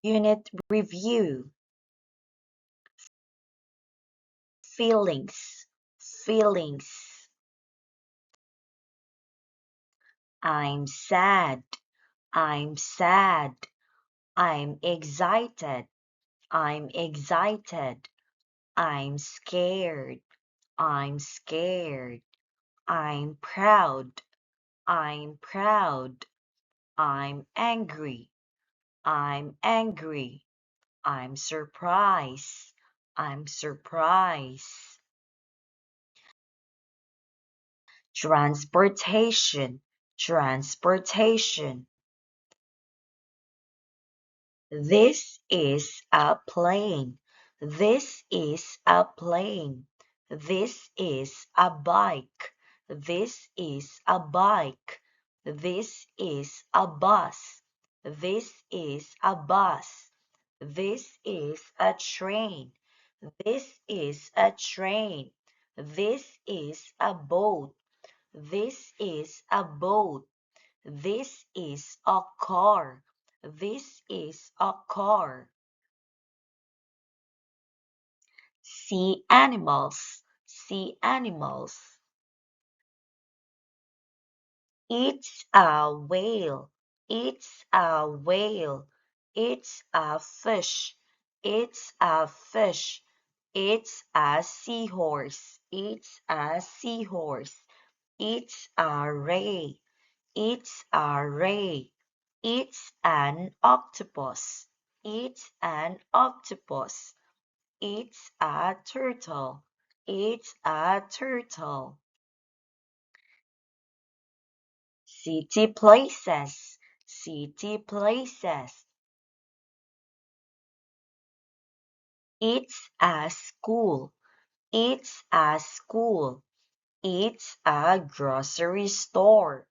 Unit review. Feelings. Feelings. I'm sad. I'm sad. I'm excited. I'm excited. I'm scared. I'm scared. I'm proud. I'm proud. I'm angry. I'm angry. I'm surprised. I'm surprised. Transportation. Transportation. This is a plane. This is a plane. This is a bike. This is a bike. This is a bus. This is a bus. This is a train. This is a train. This is a boat. This is a boat. This is a car. This is a car. Sea animals. Sea animals. It's a whale. It's a whale. It's a fish. It's a fish. It's a seahorse. It's a seahorse. It's a ray. It's a ray. It's an octopus. It's an octopus. It's a turtle. It's a turtle. City places. City places. It's a school. It's a school. It's a grocery store.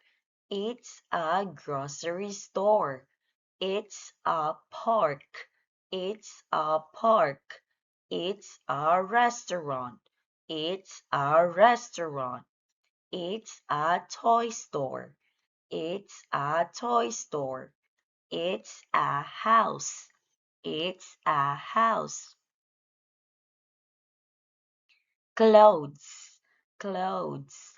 It's a grocery store. It's a park. It's a park. It's a restaurant. It's a restaurant. It's a toy store. It's a toy store. It's a house. It's a house. Clothes. Clothes.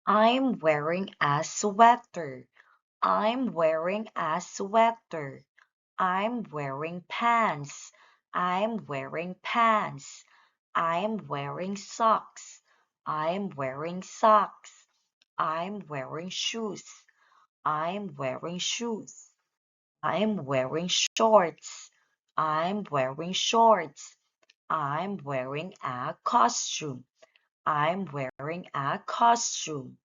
I'm wearing a sweater. I'm wearing a sweater. I'm wearing pants. I'm wearing pants. I'm wearing socks. I'm wearing socks. I'm wearing shoes. I'm wearing shoes. I'm wearing shorts. I'm wearing shorts. I'm wearing a costume. I'm wearing a costume.